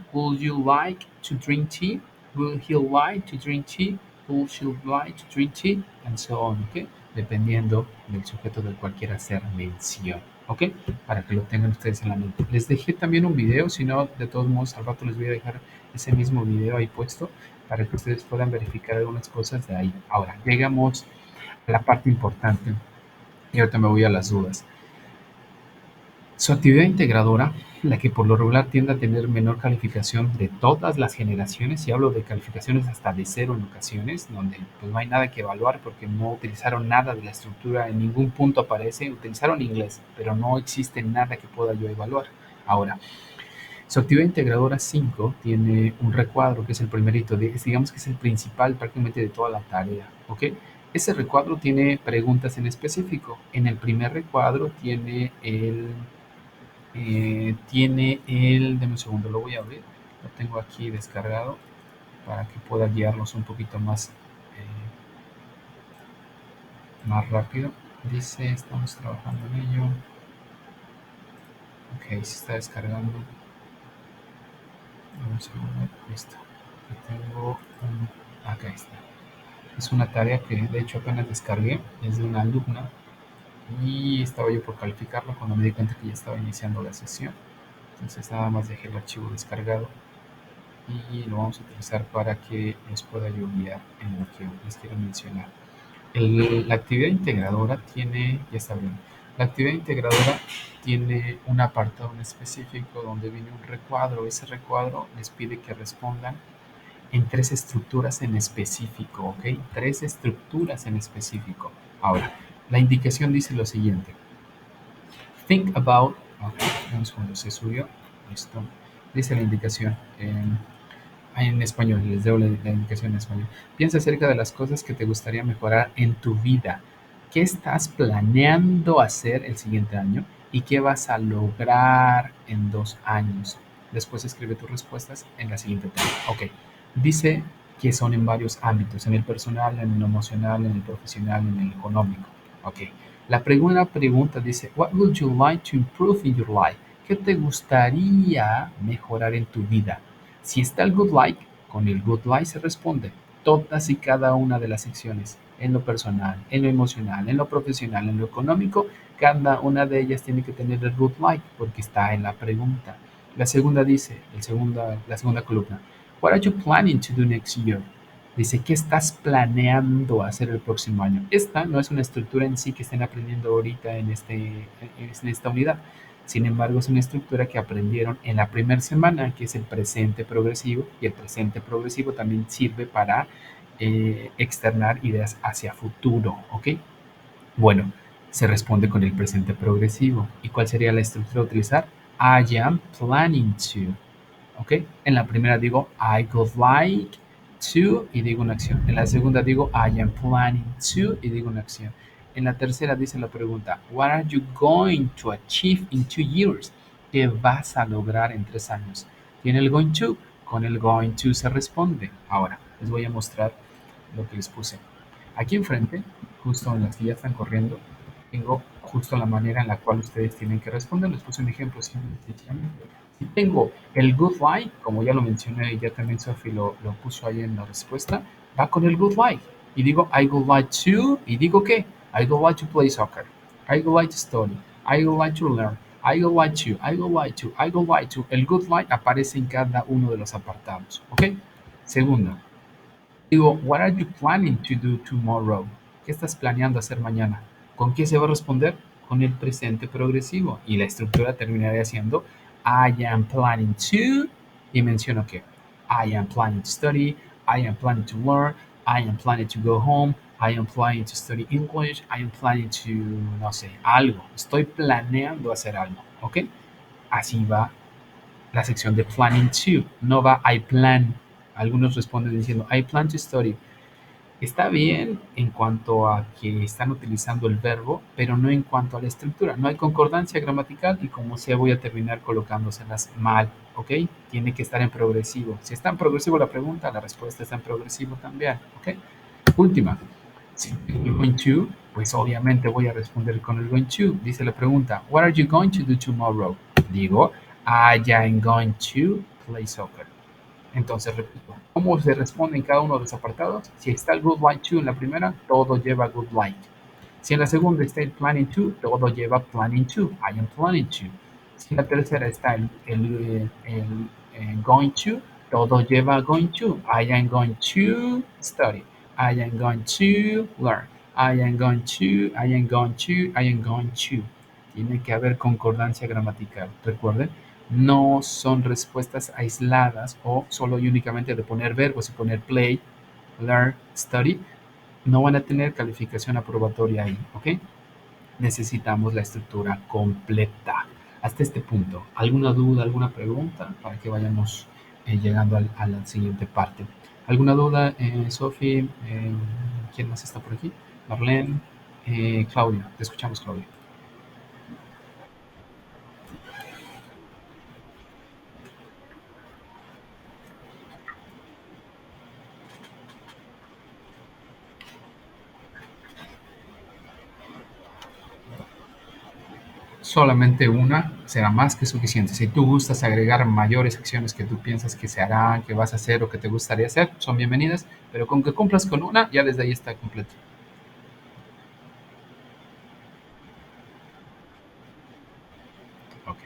like to drink tea? Will he like to drink tea? Would she like to drink tea? And so on, ¿ok? Dependiendo del sujeto del cual quiera hacer mención, ¿ok? Para que lo tengan ustedes en la mente. Les dejé también un video, si no, de todos modos, al rato les voy a dejar ese mismo video ahí puesto para que ustedes puedan verificar algunas cosas de ahí. Ahora, llegamos la parte importante, y ahorita me voy a las dudas. Su actividad integradora, la que por lo regular tiende a tener menor calificación de todas las generaciones, y hablo de calificaciones hasta de cero en ocasiones, donde pues no hay nada que evaluar porque no utilizaron nada de la estructura, en ningún punto aparece, utilizaron inglés, pero no existe nada que pueda yo evaluar. Ahora, su actividad integradora 5 tiene un recuadro que es el primerito, digamos que es el principal prácticamente de toda la tarea, ¿ok? Ese recuadro tiene preguntas en específico. En el primer recuadro deme un segundo, lo voy a abrir, lo tengo aquí descargado para que pueda guiarlos un poquito más rápido. Dice, estamos trabajando en ello. Ok, se está descargando. Un segundo, listo. Aquí tengo acá está. Es una tarea que de hecho apenas descargué, es de una alumna y estaba yo por calificarlo cuando me di cuenta que ya estaba iniciando la sesión. Entonces nada más dejé el archivo descargado y lo vamos a utilizar para que les pueda yo guiar en lo que les quiero mencionar. La actividad integradora tiene, ya está bien, la actividad integradora tiene un apartado en específico donde viene un recuadro. Ese recuadro les pide que respondan en tres estructuras en específico, ¿ok? Tres estructuras en específico. Ahora, la indicación dice lo siguiente. Think about, ok, un segundo, se subió, listo. Dice la indicación en español, les doy la indicación en español. Piensa acerca de las cosas que te gustaría mejorar en tu vida. ¿Qué estás planeando hacer el siguiente año? ¿Y qué vas a lograr en 2 años? Después escribe tus respuestas en la siguiente tabla. Ok, dice que son en varios ámbitos, en el personal, en el emocional, en el profesional, en el económico. Ok, la primera pregunta dice, What would you like to improve in your life? ¿Qué te gustaría mejorar en tu vida? Si está el good like, con el good like se responde todas y cada una de las secciones, en lo personal, en lo emocional, en lo profesional, en lo económico, cada una de ellas tiene que tener el good like porque está en la pregunta. La segunda dice, la segunda columna, What are you planning to do next year? Dice, ¿qué estás planeando hacer el próximo año? Esta no es una estructura en sí que estén aprendiendo ahorita en esta unidad. Sin embargo, es una estructura que aprendieron en la primera semana, que es el presente progresivo, y el presente progresivo también sirve para externar ideas hacia futuro, ¿ok? Bueno, se responde con el presente progresivo. ¿Y cuál sería la estructura a utilizar? I am planning to, ¿ok? En la primera digo I would like to y digo una acción. En la segunda digo I am planning to y digo una acción. En la tercera dice la pregunta What are you going to achieve in 2 years? ¿Qué vas a lograr en 3 años? Tiene el going to, con el going to se responde. Ahora, les voy a mostrar lo que les puse. Aquí enfrente, justo en las que ya están corriendo, tengo justo la manera en la cual ustedes tienen que responder. Les puse un ejemplo sencillamente. Si tengo el good like, como ya lo mencioné y ya también Sophie lo puso ahí en la respuesta, va con el good like. Y digo I would like to, y digo ¿qué? I would like to play soccer. I would like to study. I would like to learn. I would like to, I would like to, I would like to. El good like aparece en cada uno de los apartados. ¿Ok? Segunda, digo, what are you planning to do tomorrow? ¿Qué estás planeando hacer mañana? ¿Con qué se va a responder? Con el presente progresivo. Y la estructura terminaría siendo I am planning to, y menciono que I am planning to study, I am planning to learn, I am planning to go home, I am planning to study English, I am planning to, no sé, algo. Estoy planeando hacer algo, ¿ok? Así va la sección de planning to. No va I plan. Algunos responden diciendo I plan to study. Está bien en cuanto a que están utilizando el verbo, pero no en cuanto a la estructura. No hay concordancia gramatical y como sea voy a terminar colocándoselas mal, ¿ok? Tiene que estar en progresivo. Si está en progresivo la pregunta, la respuesta está en progresivo también, ¿ok? Última. Si tengo going to, pues obviamente voy a responder con el going to. Dice la pregunta, what are you going to do tomorrow? Digo, I am going to play soccer. Entonces, repito, ¿cómo se responde en cada uno de los apartados? Si está el would like to en la primera, todo lleva would like. Si en la segunda está el planning to, todo lleva planning to. I am planning to. Si en la tercera está el going to, todo lleva going to. I am going to study. I am going to learn. I am going to, I am going to, I am going to. Tiene que haber concordancia gramatical. Recuerden, no son respuestas aisladas o solo y únicamente de poner verbos y poner play, learn, study. No van a tener calificación aprobatoria ahí, ¿ok? Necesitamos la estructura completa. Hasta este punto, ¿alguna duda, alguna pregunta para que vayamos llegando a la siguiente parte? ¿Alguna duda, Sofi? ¿Quién más está por aquí? Marlene, Claudia, te escuchamos, Claudia. Solamente una será más que suficiente. Si tú gustas agregar mayores acciones que tú piensas que se harán, que vas a hacer o que te gustaría hacer, son bienvenidas, pero con que cumplas con una, ya desde ahí está completo. Ok.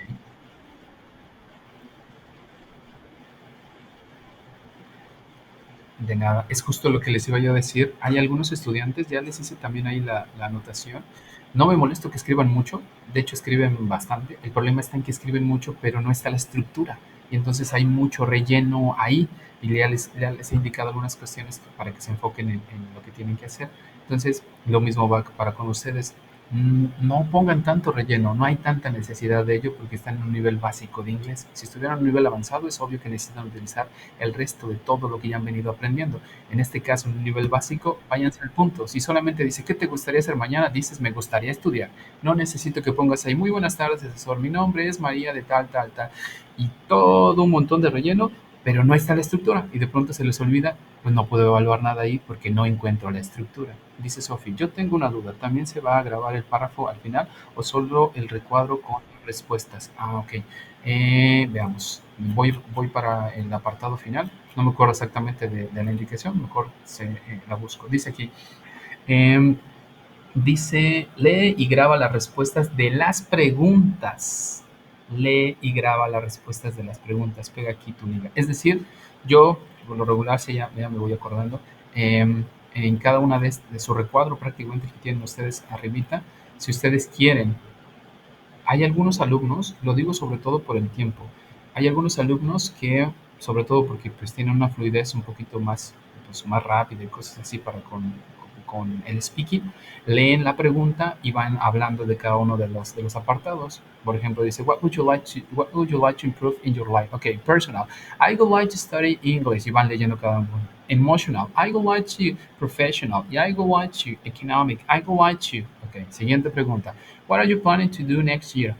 De nada, es justo lo que les iba yo a decir. Hay algunos estudiantes, ya les hice también ahí la anotación. No me molesto que escriban mucho, de hecho escriben bastante. El problema está en que escriben mucho, pero no está la estructura. Y entonces hay mucho relleno ahí. Y ya les he indicado algunas cuestiones para que se enfoquen en lo que tienen que hacer. Entonces, lo mismo va para con ustedes. No pongan tanto relleno, no hay tanta necesidad de ello porque están en un nivel básico de inglés. Si estuvieran en un nivel avanzado, es obvio que necesitan utilizar el resto de todo lo que ya han venido aprendiendo. En este caso, en un nivel básico, váyanse al punto. Si solamente dice, ¿qué te gustaría hacer mañana? Dices, me gustaría estudiar. No necesito que pongas ahí, muy buenas tardes, asesor. Mi nombre es María de tal, tal, tal. Y todo un montón de relleno, pero no está la estructura. Y de pronto se les olvida, pues no puedo evaluar nada ahí porque no encuentro la estructura. Dice Sofi, yo tengo una duda. ¿También se va a grabar el párrafo al final o solo el recuadro con respuestas? Ah, ok. Veamos, voy para el apartado final. No me acuerdo exactamente de la indicación, mejor la busco. Dice aquí, eh, dice, lee y graba las respuestas de las preguntas. Lee y graba las respuestas de las preguntas. Pega aquí tu liga. Es decir, yo, por lo regular, sí, ya me voy acordando, en cada una de su recuadro prácticamente que tienen ustedes arribita, si ustedes quieren hay algunos alumnos, lo digo sobre todo por el tiempo, hay algunos alumnos que, sobre todo porque pues tienen una fluidez un poquito más, pues, más rápida y cosas así para con el speaking, leen la pregunta y van hablando de cada uno de los apartados. Por ejemplo, dice, what would you like to improve in your life? Okay, personal. I would like to study English. Y van leyendo cada uno. Emotional. I would like to professional. Y I would like to economic. I would like to. Okay, siguiente pregunta. What are you planning to do next year?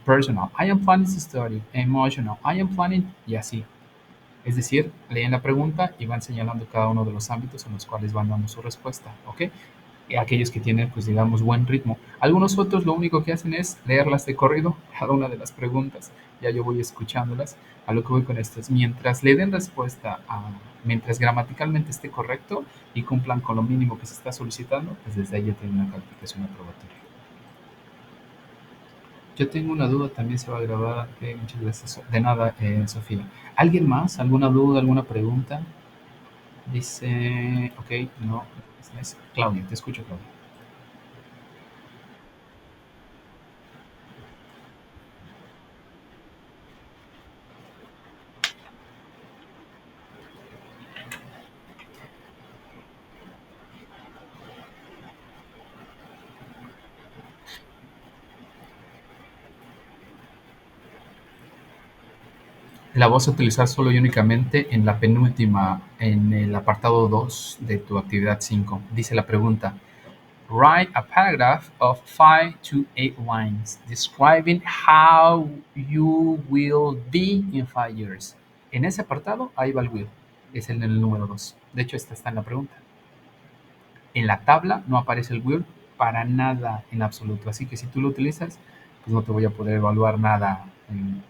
Personal. I am planning to study. Emotional. I am planning. Y así. Es decir, leen la pregunta y van señalando cada uno de los ámbitos en los cuales van dando su respuesta. ¿Ok? Y aquellos que tienen, pues digamos, buen ritmo. Algunos otros lo único que hacen es leerlas de corrido, cada una de las preguntas. Ya yo voy escuchándolas. A lo que voy con esto es, mientras le den respuesta mientras gramaticalmente esté correcto y cumplan con lo mínimo que se está solicitando, pues desde ahí ya tienen una calificación aprobatoria. Yo tengo una duda, también se va a grabar. Muchas gracias. De nada, Sofía. ¿Alguien más? ¿Alguna duda, alguna pregunta? Dice, ok, no, es Claudia, te escucho, Claudia. La vas a utilizar solo y únicamente en la penúltima, en el apartado 2 de tu actividad 5. Dice la pregunta: Write a paragraph of 5 to 8 lines describing how you will be in 5 years. En ese apartado, ahí va el will. Es en el número 2. De hecho, esta está en la pregunta. En la tabla no aparece el will para nada en absoluto. Así que si tú lo utilizas, pues no te voy a poder evaluar nada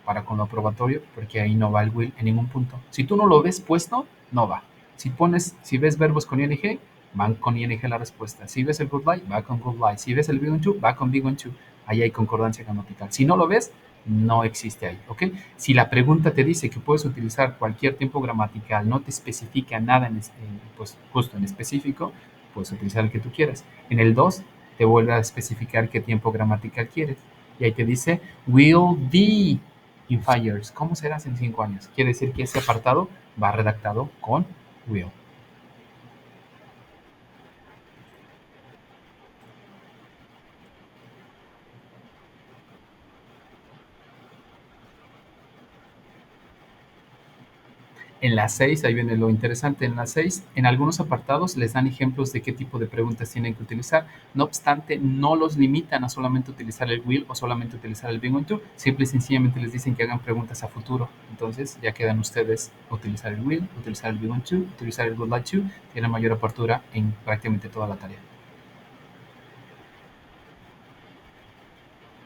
para con lo aprobatorio, porque ahí no va el will en ningún punto. Si tú no lo ves puesto, no va. Si ves verbos con ing, van con ing la respuesta. Si ves el good lie, va con good lie. Si ves el be going to, va con be going to. Ahí hay concordancia gramatical. Si no lo ves, no existe ahí, ¿ok? Si la pregunta te dice que puedes utilizar cualquier tiempo gramatical, no te especifica nada pues justo en específico, puedes utilizar el que tú quieras. En el 2 te vuelve a especificar qué tiempo gramatical quieres. Y ahí te dice, will be in 5 years. ¿Cómo serás en 5 años? Quiere decir que ese apartado va redactado con will. En la 6, ahí viene lo interesante, en la 6, en algunos apartados les dan ejemplos de qué tipo de preguntas tienen que utilizar. No obstante, no los limitan a solamente utilizar el will o solamente utilizar el being going to. Simple y sencillamente les dicen que hagan preguntas a futuro. Entonces ya quedan ustedes utilizar el will, utilizar el being going to, utilizar el would like to. Tienen mayor apertura en prácticamente toda la tarea.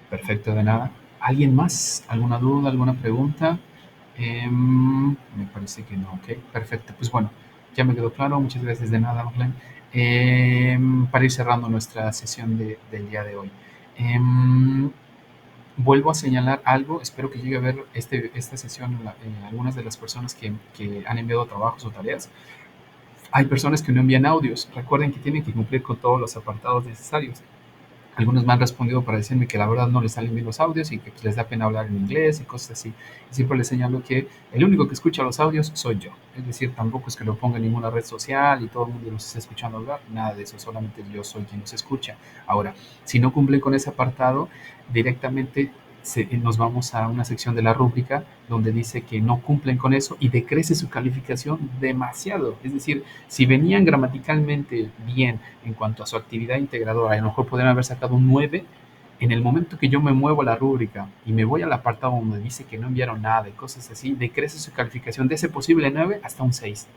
Perfecto, de nada. ¿Alguien más? ¿Alguna duda? ¿Alguna pregunta? Me parece que no, ok, perfecto. Pues bueno, ya me quedó claro, muchas gracias de nada, Marlene. Para ir cerrando nuestra sesión del día de hoy. Vuelvo a señalar algo, espero que llegue a ver esta sesión algunas de las personas que han enviado trabajos o tareas. Hay personas que no envían audios, recuerden que tienen que cumplir con todos los apartados necesarios. Algunos me han respondido para decirme que la verdad no les salen bien los audios y que pues, les da pena hablar en inglés y cosas así. Y siempre les señalo que el único que escucha los audios soy yo. Es decir, tampoco es que lo ponga en ninguna red social y todo el mundo los esté escuchando hablar. Nada de eso, solamente yo soy quien los escucha. Ahora, si no cumplen con ese apartado, directamente nos vamos a una sección de la rúbrica donde dice que no cumplen con eso y decrece su calificación demasiado. Es decir, si venían gramaticalmente bien en cuanto a su actividad integradora, a lo mejor podrían haber sacado un 9. En el momento que yo me muevo a la rúbrica y me voy al apartado donde dice que no enviaron nada y cosas así, decrece su calificación de ese posible 9 hasta un 6.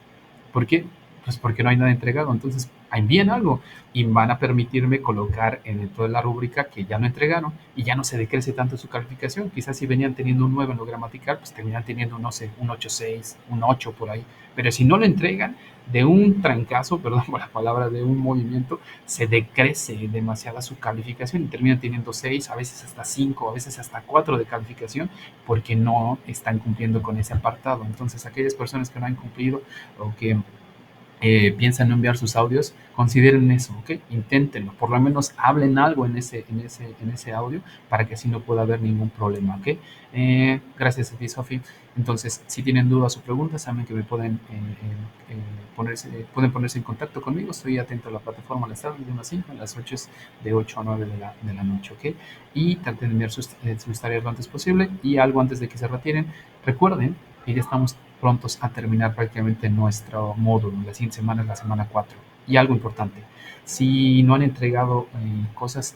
¿Por qué? Pues porque no hay nada entregado. Entonces, envíen algo y van a permitirme colocar dentro de la rúbrica que ya no entregaron y ya no se decrece tanto su calificación. Quizás si venían teniendo un 9 en lo gramatical, pues terminan teniendo, no sé, un 8.6, un 8 por ahí. Pero si no lo entregan, de un trancazo, perdón por la palabra, de un movimiento, se decrece demasiada su calificación y terminan teniendo 6, a veces hasta 5, a veces hasta 4 de calificación porque no están cumpliendo con ese apartado. Entonces, aquellas personas que no han cumplido o que piensan no enviar sus audios, consideren eso, ¿ok? Inténtenlo, por lo menos hablen algo en ese audio para que así no pueda haber ningún problema, ¿ok? Gracias a ti, Sofi. Entonces, si tienen dudas o preguntas, saben que me pueden ponerse en contacto conmigo. Estoy atento a la plataforma a las tardes de 1 a 5, a las 8 de 8 a 9 de la noche, ¿ok? Y traten de enviar sus tareas lo antes posible y algo antes de que se retiren. Recuerden que ya estamos prontos a terminar prácticamente nuestro módulo. La siguiente semana es la semana 4. Y algo importante, si no han entregado cosas,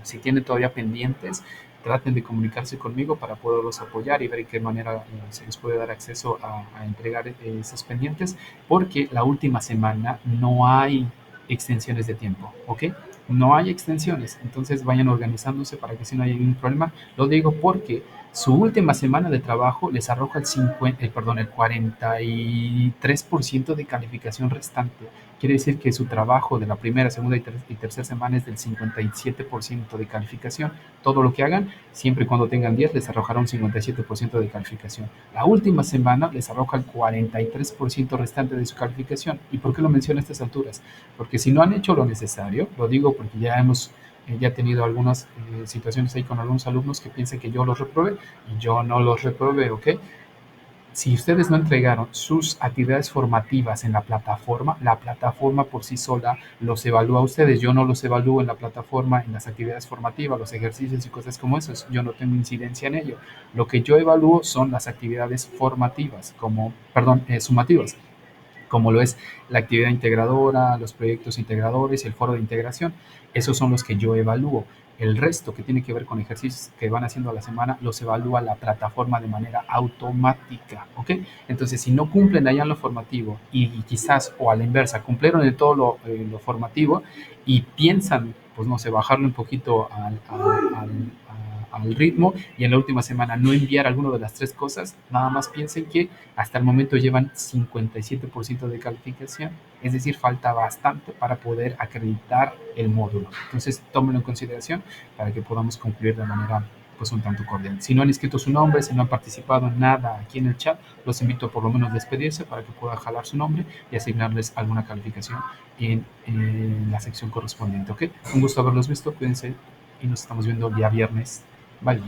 si tienen todavía pendientes, traten de comunicarse conmigo para poderlos apoyar y ver en qué manera se les puede dar acceso a entregar esos pendientes, porque la última semana no hay extensiones de tiempo, ¿ok? No hay extensiones, entonces vayan organizándose para que si no haya ningún problema. Lo digo porque su última semana de trabajo les arroja el 43% de calificación restante. Quiere decir que su trabajo de la primera, segunda y tercera semana es del 57% de calificación. Todo lo que hagan, siempre y cuando tengan 10, les arrojará un 57% de calificación. La última semana les arroja el 43% restante de su calificación. ¿Y por qué lo menciono a estas alturas? Porque si no han hecho lo necesario, lo digo porque ya he tenido algunas situaciones ahí con algunos alumnos que piensan que yo los reprobé y yo no los reprobé, ¿ok? Si ustedes no entregaron sus actividades formativas en la plataforma por sí sola los evalúa a ustedes. Yo no los evalúo en la plataforma, en las actividades formativas, los ejercicios y cosas como esos. Yo no tengo incidencia en ello. Lo que yo evalúo son las actividades formativas, sumativas, como lo es la actividad integradora, los proyectos integradores y el foro de integración. Esos son los que yo evalúo. El resto que tiene que ver con ejercicios que van haciendo a la semana los evalúa la plataforma de manera automática, ¿ok? Entonces, si no cumplen allá en lo formativo y quizás o a la inversa, cumplieron en todo lo formativo y piensan, pues no sé, bajarle un poquito al ritmo y en la última semana no enviar alguna de las tres cosas, nada más piensen que hasta el momento llevan 57% de calificación, es decir, falta bastante para poder acreditar el módulo. Entonces, tómenlo en consideración para que podamos concluir de manera pues un tanto cordial. Si no han escrito su nombre, si no han participado en nada aquí en el chat, los invito a por lo menos despedirse para que pueda jalar su nombre y asignarles alguna calificación en la sección correspondiente. ¿Ok? Un gusto haberlos visto, cuídense y nos estamos viendo el día viernes. Bye.